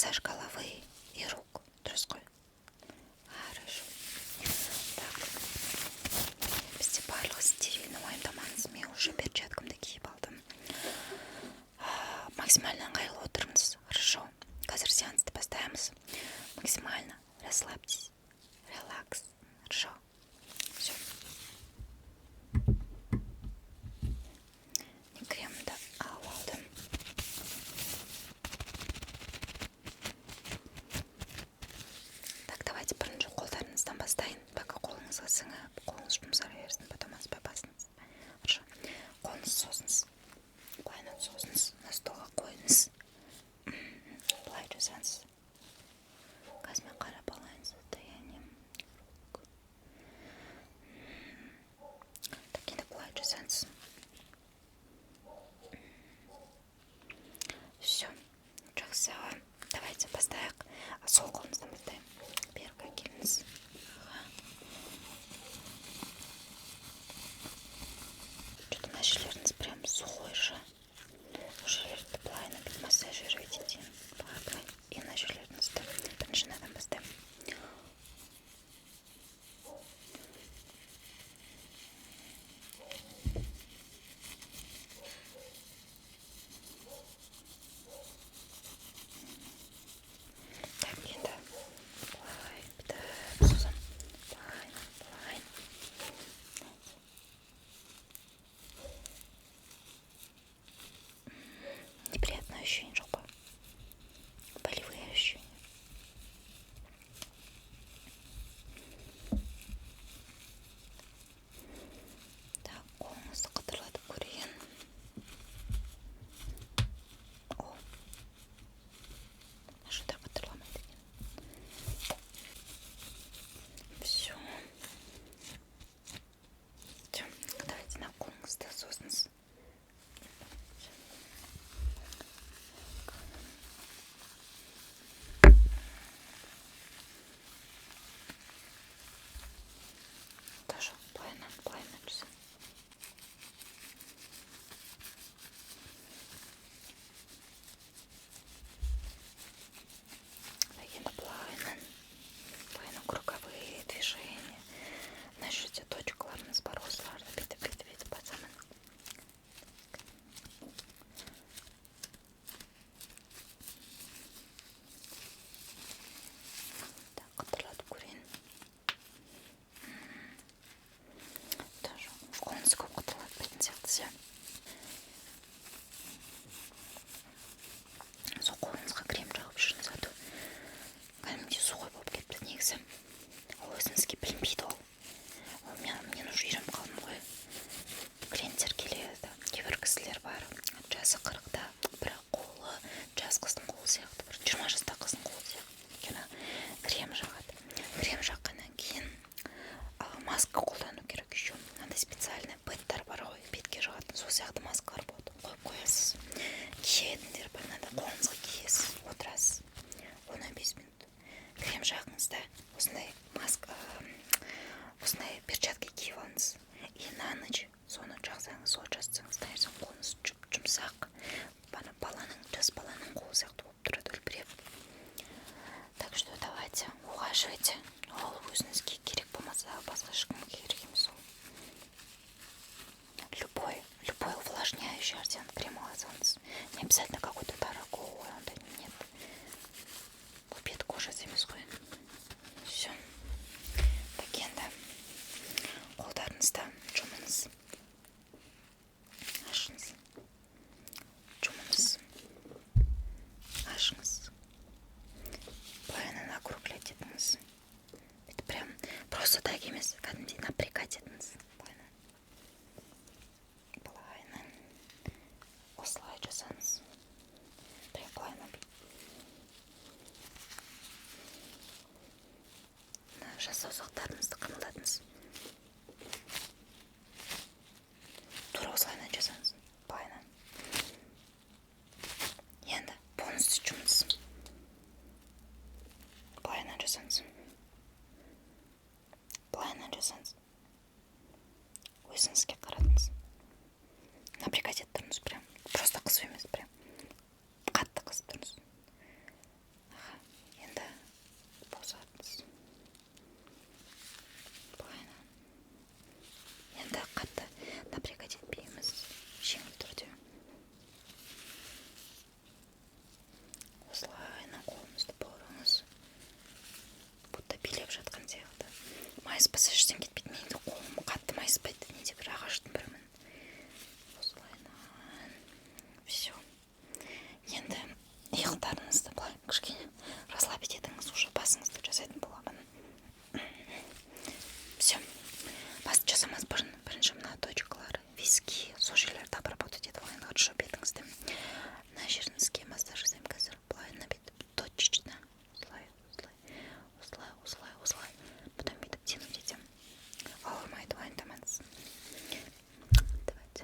массаж головы и рук. Дұрыс қой? Хорошо. Так. Бізде барлығы стерильно уайымдамаңыз. Мен уже перчаткамды киіп алдым. Максимально ыңғайлы отырыңыз. Хорошо. Қазір сеансты бастаймыз. Максимально расслабьтесь. Релакс. Хорошо. Все. Кремді алып алдым. Так, давайте бірінші қолдарыңыздан бастайын. Пока қолыңызға сіңіп, қолыңыз жұмсара берсін, потом аспай басыңыз. Хорошо. Қолыңызды созыңыз. Былайынан созыңыз. На столға қойыңыз. Былай жасаңыз. Қазір мен қарап алайын состоянием рук. Так, енді былай жасаңыз. Все. Жақсы. Давайте бастайық. Сол қолыңыздан бастайын. Бергі келіңіз. Что-то на жерлеріңіз прям сухой же. Жерлерді былайына бит массажировать етейін. Былай. И на жерлеріңізді. Бірінші надан бастайын. Так, енді былай бітіп созам. Былай. Неприятное ощущение, жоқ па? Болевые ощущения. Так, қолыңызды қытырлатып көрейін. О, что-то қытырламайды екен. Все. Давайте на қолыңызды созыңыз. Тоже плавно жасайын. Енді плавно круговые движения. Мына жерде точкаларымыз бар, осыларды бүйтіп басамын. Так, қытырлатып көрейін. Тоже қолыңызды көп қытырлатпайтын сияқтысы. Сол қолыңызға крем жағып жүріңіз, а то кәдімгідей сухой болып кетті негізі. Ол өзіңізге білінбейді ол. Мен уже үйреніп қалдым ғой. Клиенттер келеді, кейбір кісілер бар. Жасы 40-та, бірақ қолы жас қыздың қолы сияқты, бір 20 жаста қыздың қолы сияқты. Өйткені крем жағады. Крем жаққаннан кейін маска қолдану керек еще. Андай специальный беттер бар ғой, бетке жағатын. Сол сияқты маскалар болады. Қойып қоясыз. Киетіндер бар, мынандай қолыңызға киесіз, отырасыз. 15 минут. Крем жағыңыз да осындай маска, осындай перчатка киіп алыңыз. И на ночь соны жақсаңыз, сол жасаңыз, таңертең қолыңыз жұмсақ. Жас баланың қолы сияқты болып тұрады, үлбіреп. Так что давайте, ухаживайте. Ол өзіңізге керек болмаса, басқа ешкімге керек емес ол. Любой увлажняющий артен крем алсаңыз. Не обязательно какой-то дорогой, нет. Бұл бет кожасы емес қой. Все. Так, енді қолдарыңызды жұмыңыз. Ашыңыз. Жұмыңыз. Ашыңыз. Былайынан округлять етіңіз. Это прям просто так емес, кәдімгідей напрягать етіңіз. Былайынан. Осылай жасаңыз. Прям былайынан. Жас саусақтарыңызды қимылдатыңыз. Тура осылайынан жасаңыз. Былайынан. Енді полностью жұмыңыз. Былайынан жасаңыз. Былайынан жасаңыз. Өзіңізге қаратыңыз. Напрягать еттіріңіз прям. Просто қысып емес, прям. Қатты қысып тұрыңыз. Енді иықтарыңызды былай кішкене расслабить етіңіз, уже басыңызды жасайтын боламын. Все. Басты жасамас бұрын бірінші мына точкалар, виски, сол жерлерді обработать етіп алайын. Хорошо бетіңізді. Мына жеріңізге массаж жасаймын қазір. Былай набетіп, точечно. Осылай. Потом бүйтіп тянуть етем. Ауырмайды, уайымдамаңыз. Давайте.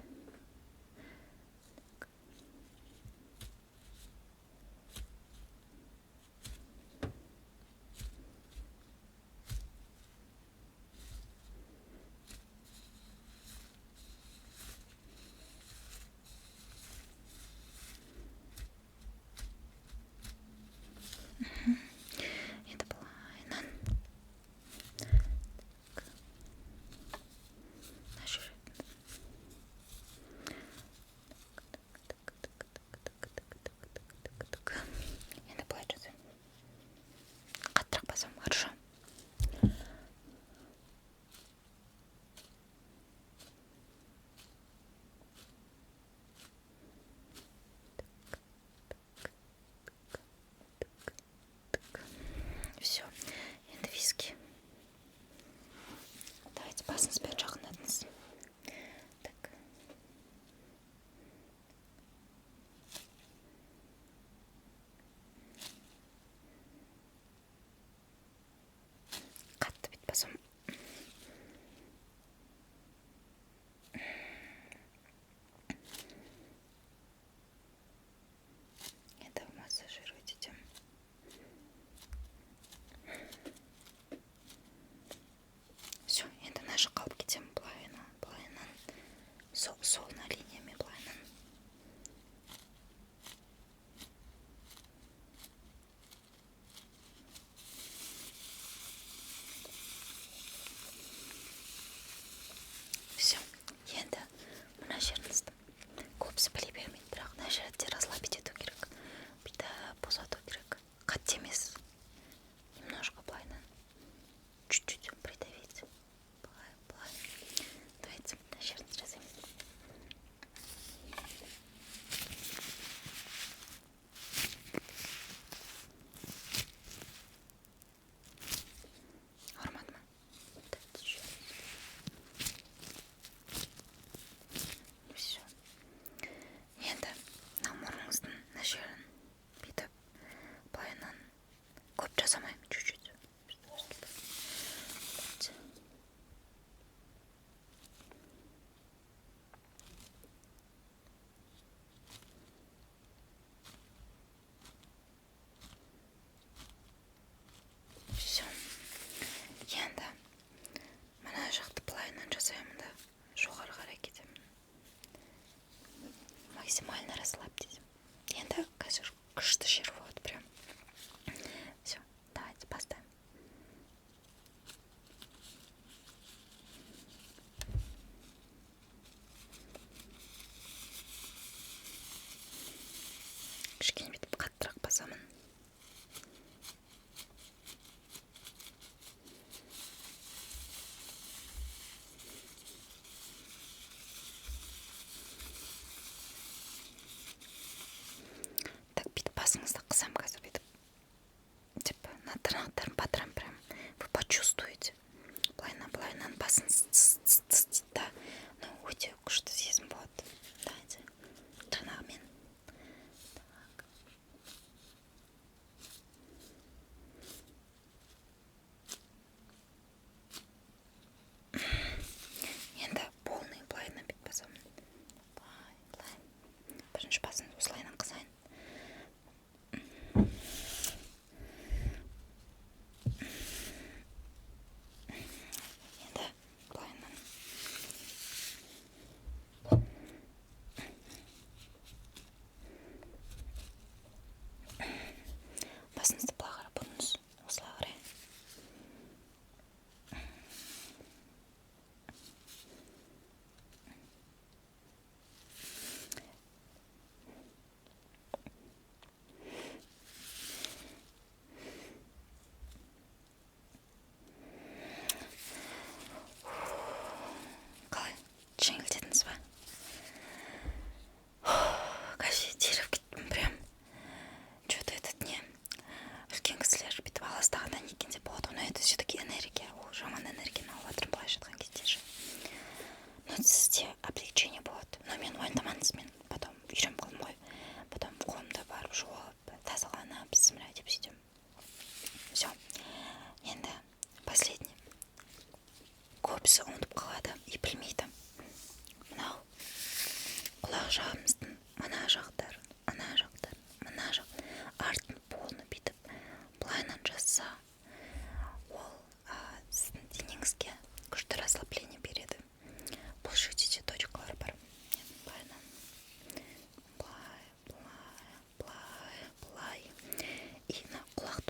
и мына құлақ